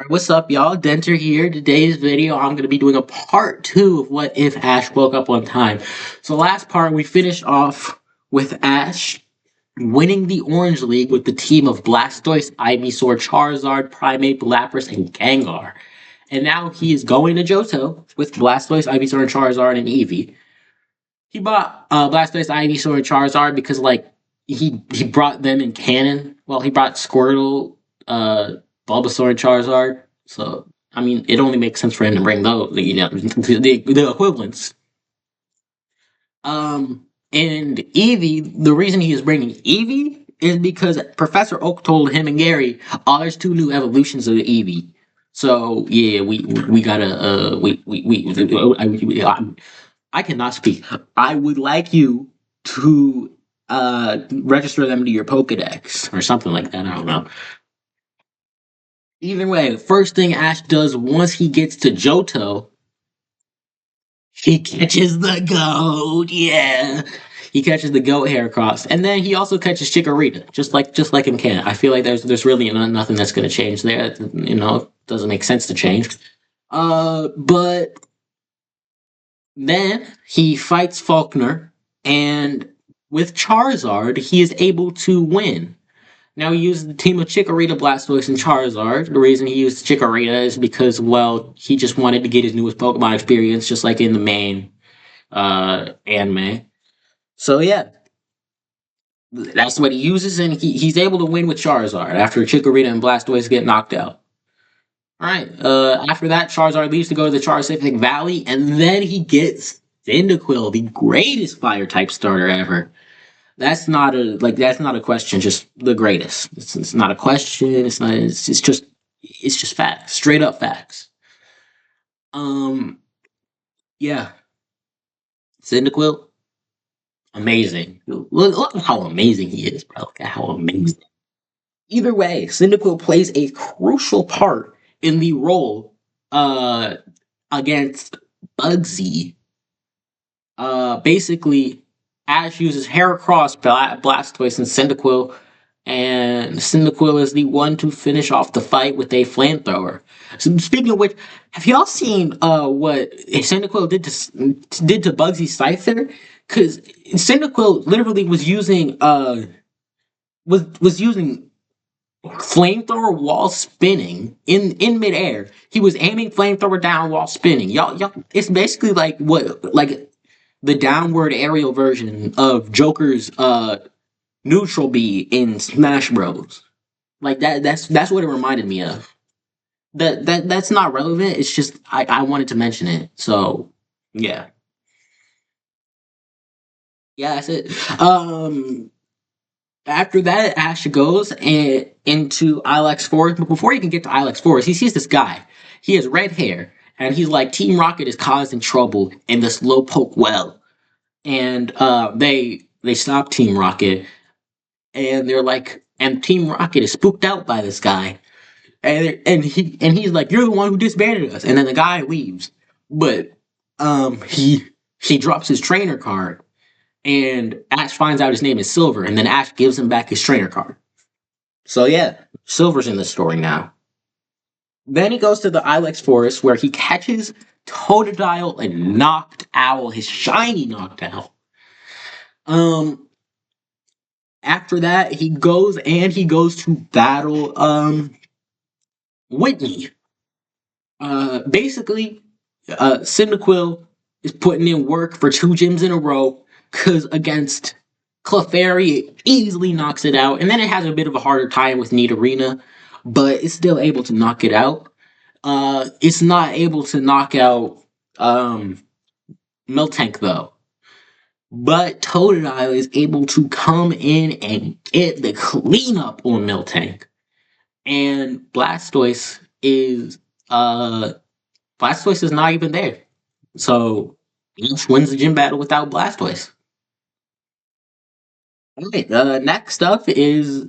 What's up, y'all? Denter here. Today's video, I'm going to be doing a part two of what if Ash woke up on time. So, last part, we finished off with Ash winning the Orange League with the team of Blastoise, Ivysaur, Charizard, Primeape, Lapras, and Gengar. And now he is going to Johto with Blastoise, Ivysaur, and Charizard and Eevee. He bought Blastoise, Ivysaur, and Charizard because, he brought them in canon. Well, he brought Squirtle, Bulbasaur, and Charizard. So, I mean, it only makes sense for him to bring those, the equivalents. And Eevee, the reason he is bringing Eevee is because Professor Oak told him and Gary, "Oh, there's two new evolutions of the Eevee." So yeah, we gotta I cannot speak. I would like you to register them to your Pokedex or something like that. I don't know. Either way, the first thing Ash does once he gets to Johto, he catches the goat. Yeah, he catches the goat Heracross, and then he also catches Chikorita, just like in Can. I feel like there's really nothing that's gonna change there. It doesn't make sense to change. But then he fights Faulkner, and with Charizard, he is able to win. Now he used the team of Chikorita, Blastoise, and Charizard. The reason he used Chikorita is because, well, he just wanted to get his newest Pokemon experience, just like in the main anime. So yeah, that's what he uses, and he's able to win with Charizard after Chikorita and Blastoise get knocked out. All right. After that, Charizard leaves to go to the Charcific Valley, and then he gets Cyndaquil, the greatest fire type starter ever. That's not a question, just the greatest. It's not a question. It's not. It's just facts, straight up facts. Um, yeah, Cyndaquil, amazing. Look at how amazing he is, bro. Look at how amazing. Either way, Cyndaquil plays a crucial part in the role uh against Bugsy. Basically, Ash uses Heracross, Blastoise, and Cyndaquil is the one to finish off the fight with a flamethrower. So, speaking of which, have y'all seen what Cyndaquil did to Bugsy Scyther? Because Cyndaquil literally was using flamethrower while spinning in midair. He was aiming flamethrower down while spinning. Y'all, it's basically like the downward aerial version of Joker's neutral B in Smash Bros. Like that. That's what it reminded me of. That's not relevant. It's just I wanted to mention it. So yeah, yeah, that's it. After that, Ash goes into Ilex Forest. But before he can get to Ilex Forest, he sees this guy. He has red hair, and he's like, Team Rocket is causing trouble in this Slowpoke well. And they stop Team Rocket, and they're like, and Team Rocket is spooked out by this guy, and he's like, "You're the one who disbanded us." And then the guy leaves, but he drops his trainer card, and Ash finds out his name is Silver, and then Ash gives him back his trainer card. So yeah, Silver's in the story now. Then he goes to the Ilex Forest where he catches Totodile and Knocked Owl, his shiny Knocked Owl. Um, After that, he goes to battle Whitney. Basically, Cyndaquil is putting in work for two gyms in a row because against Clefairy, it easily knocks it out, and then it has a bit of a harder time with Nidorina, but it's still able to knock it out. It's not able to knock out um, Miltank though. But Totodile is able to come in and get the cleanup on Miltank. And uh Blastoise is not even there. So Ash wins the gym battle without Blastoise. Alright, next up is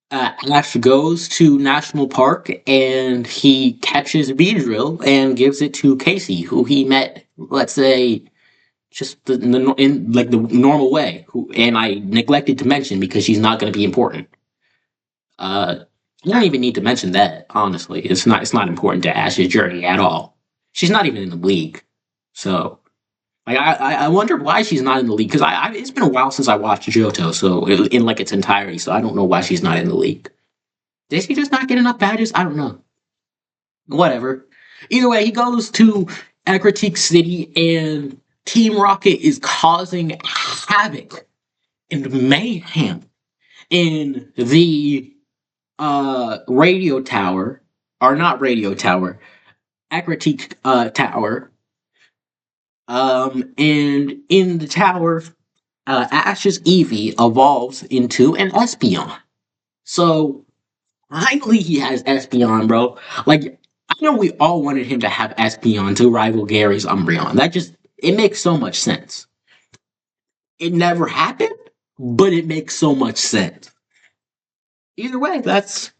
Ash goes to National Park and he catches Beedrill and gives it to Casey, who he met, let's say, just in like the normal way. And I neglected to mention because she's not going to be important. Uh, You don't even need to mention that. Honestly, it's not important to Ash's journey at all. She's not even in the league, so like I wonder why she's not in the league because it's been a while since I watched Johto, so in like its entirety. So I don't know why she's not in the league. Did she just not get enough badges? I don't know. Whatever. Either way, he goes to Akratik City, and Team Rocket is causing havoc and mayhem in the radio tower, or not radio tower, Akratik tower. And in the tower, Ash's Eevee evolves into an Espeon. So finally, he has Espeon, bro. Like, I know we all wanted him to have Espeon to rival Gary's Umbreon. That just, it makes so much sense. It never happened, but it makes so much sense. Either way, that's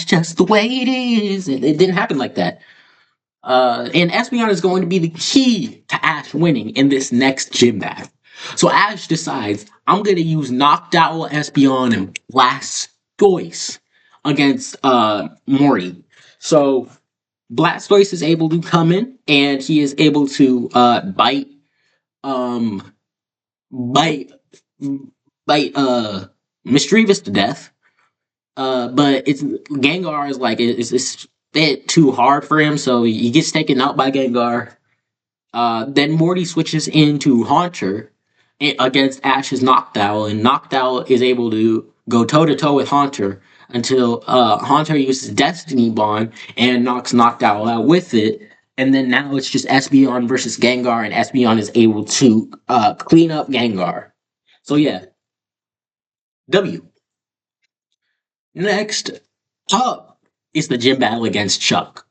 just the way it is. It didn't happen like that. And Espeon is going to be the key to Ash winning in this next gym battle. So Ash decides, I'm going to use Noctowl, Espeon, and Blastoise against Morty. So Blastoise is able to come in, and he is able to um, bite, bite Mischievous to death. But it's Gengar is like it's bit too hard for him, so he gets taken out by Gengar. Then Morty switches into Haunter against Ash's Noctowl, and Noctowl is able to go toe to toe with Haunter until Haunter uses Destiny Bond and knocks Noctowl out with it. And then now it's just Espeon versus Gengar, and Espeon is able to clean up Gengar. So yeah, W. Next up is the gym battle against Chuck.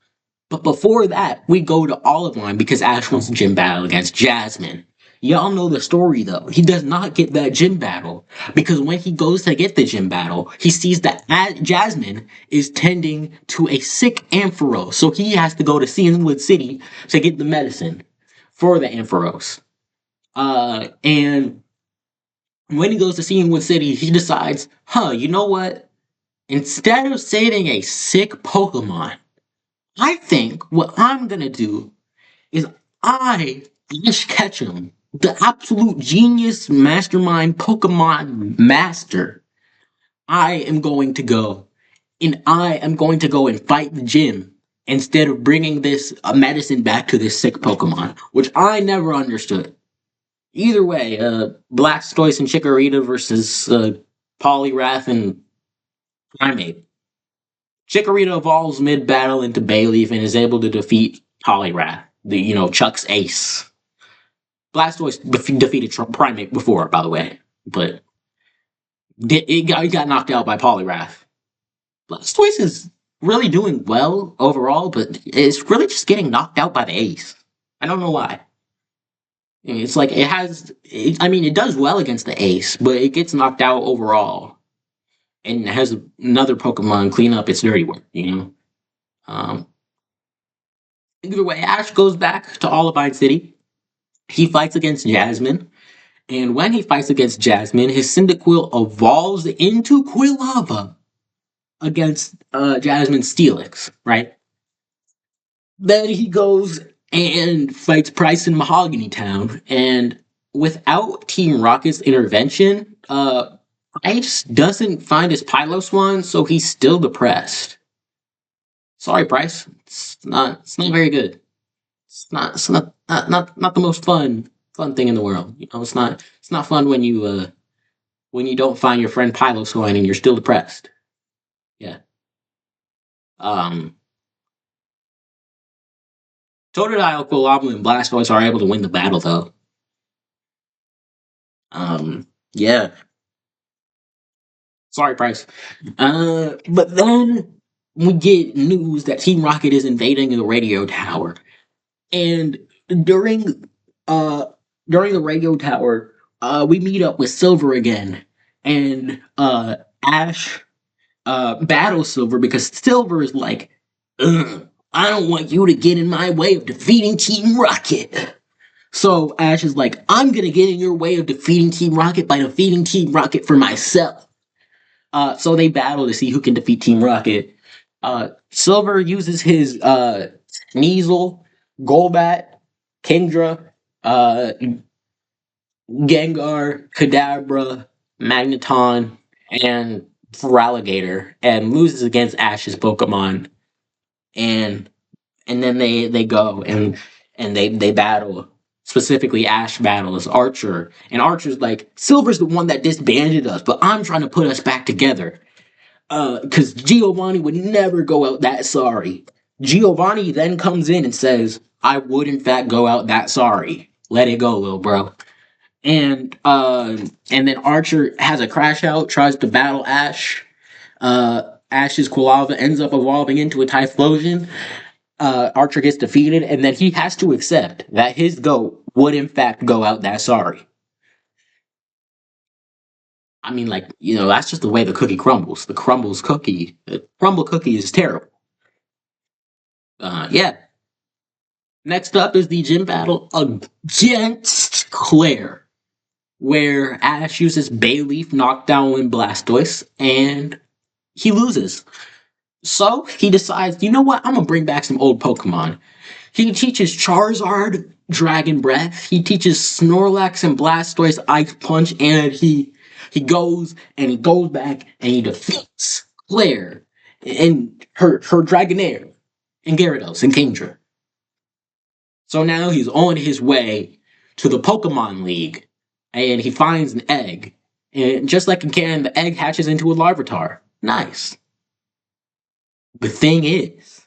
But before that, we go to Olive Line because Ash wants a gym battle against Jasmine. Y'all know the story though. He does not get that gym battle because when he goes to get the gym battle, he sees that Jasmine is tending to a sick Ampharos. So he has to go to Cianwood City to get the medicine for the Ampharos. And when he goes to Cianwood City, he decides, you know what? Instead of saving a sick Pokemon, I think what I'm gonna do is Ash Ketchum, the absolute genius mastermind Pokemon master, I am going to go and fight the gym instead of bringing this medicine back to this sick Pokemon, which I never understood. Either way, Blastoise and Chikorita versus Poliwrath and Primeape. Chikorita evolves mid-battle into Bayleaf and is able to defeat Poliwrath, Chuck's ace. Blastoise defeated Primeape before, by the way, but it got knocked out by Poliwrath. Blastoise is really doing well overall, but it's really just getting knocked out by the ace. I don't know why. It's like it does well against the ace, but it gets knocked out overall. And has another Pokemon clean up its dirty work. Um, Either way, Ash goes back to Olivine City. He fights against Jasmine, and when he fights against Jasmine, his Cyndaquil evolves into Quilava against Jasmine's Steelix, right? Then he goes and fights Price in Mahogany Town, and without Team Rocket's intervention, Price doesn't find his Piloswine, so he's still depressed. Sorry, Price. It's not very good. It's not the most fun thing in the world. It's not fun when you don't find your friend Piloswine and you're still depressed. Yeah. Um Totodile, Quilava, and Blastoise are able to win the battle though. Yeah. Sorry, Price. But then we get news that Team Rocket is invading the radio tower. And during uh during the radio tower, we meet up with Silver again. And Ash battles Silver because Silver is like, "Ugh, I don't want you to get in my way of defeating Team Rocket." So Ash is like, I'm gonna get in your way of defeating Team Rocket by defeating Team Rocket for myself. So they battle to see who can defeat Team Rocket. Silver uses his Sneasel, Golbat, Kingdra, uh, Gengar, Kadabra, Magneton, and Feraligatr, and loses against Ash's Pokemon. And then they go and they battle. Specifically, Ash battles Archer, and Archer's like, Silver's the one that disbanded us, but I'm trying to put us back together. Because Giovanni would never go out that sorry. Giovanni then comes in and says, I would in fact go out that sorry. Let it go, little bro. And then Archer has a crash out, tries to battle Ash. Ash's Quilava ends up evolving into a Typhlosion. Archer gets defeated, and then he has to accept that his goat would in fact go out that sorry. I mean, like, that's just the way the cookie crumbles. The crumble cookie is terrible. Yeah. Next up is the gym battle against Claire, where Ash uses Bayleaf, Knockdown, and Blastoise, and he loses. So he decides, you know what? I'm gonna bring back some old Pokemon. He teaches Charizard Dragon Breath. He teaches Snorlax and Blastoise Ice Punch, and he goes back and he defeats Claire and her Dragonair and Gyarados and Kingdra. So now he's on his way to the Pokemon League, and he finds an egg. And just like in Canon, the egg hatches into a Larvitar. Nice. The thing is,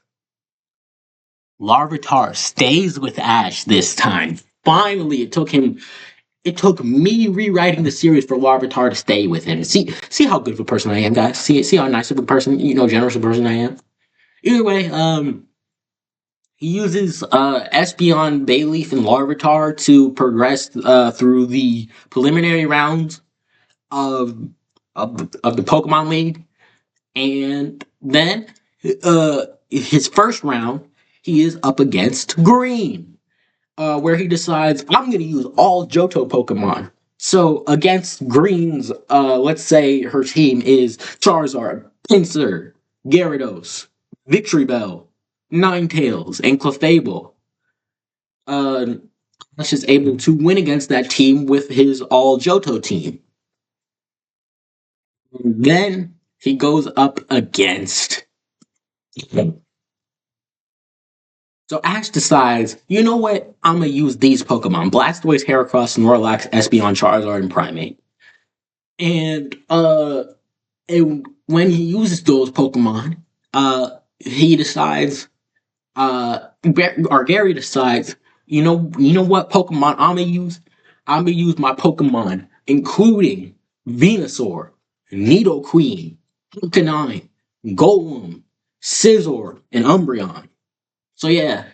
Larvitar stays with Ash this time. Finally, it took me rewriting the series for Larvitar to stay with him. See how good of a person I am, guys. See how nice of a person, generous of a person I am. Either way, he uses Espeon, Bayleaf, and Larvitar to progress through the preliminary rounds of of the Pokemon League, and then his first round he is up against Green, where he decides I'm going to use all Johto Pokemon. So against Green's, let's say her team is Charizard, Pinsir, Gyarados, Victreebel, Ninetales, and Clefable. Uh, Ash is able to win against that team with his all Johto team. Then he goes up against. So Ash decides, you know what? I'm gonna use these Pokemon: Blastoise, Heracross, Snorlax, Espeon, Charizard, and Primeape. And when he uses those Pokemon, he decides, or Gary decides, you know what Pokemon I'm gonna use? I'm gonna use my Pokemon, including Venusaur, Nidoqueen, Arcanine, Golem, Scizor, and Umbreon. So yeah,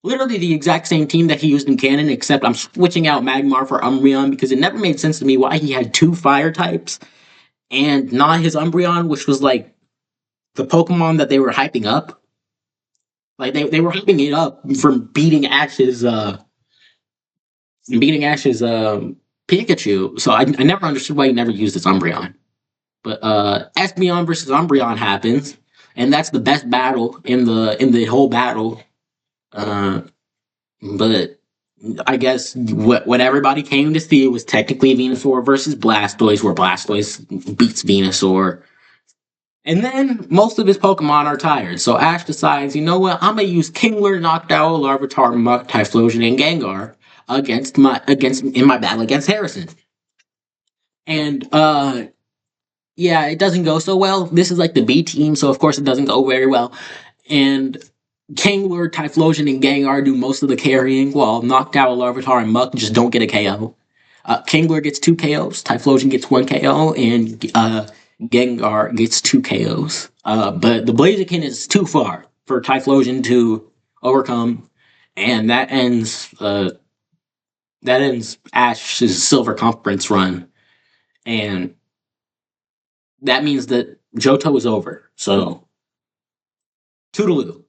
literally the exact same team that he used in canon, except I'm switching out Magmar for Umbreon because it never made sense to me why he had two fire types and not his Umbreon, which was like the Pokemon that they were hyping up. Like they were hyping it up from beating Ash's Pikachu. So I never understood why he never used his Umbreon. But Espeon versus Umbreon happens, and that's the best battle in the whole battle. Uh, but I guess what everybody came to see was technically Venusaur versus Blastoise, where Blastoise beats Venusaur. And then most of his Pokemon are tired, so Ash decides, you know what, I'm gonna use Kingler, Noctowl, Larvitar, Muk, Typhlosion, and Gengar against in my battle against Harrison. And yeah, it doesn't go so well. This is like the B team, so of course it doesn't go very well. And Kingler, Typhlosion, and Gengar do most of the carrying, while Noctowl, Larvitar, and Muk just don't get a KO. Kingler gets 2 KOs, Typhlosion gets 1 KO, and Gengar gets 2 KOs. But the Blaziken is too far for Typhlosion to overcome, and that ends Ash's Silver Conference run, and that means that Johto is over. So, toodaloo.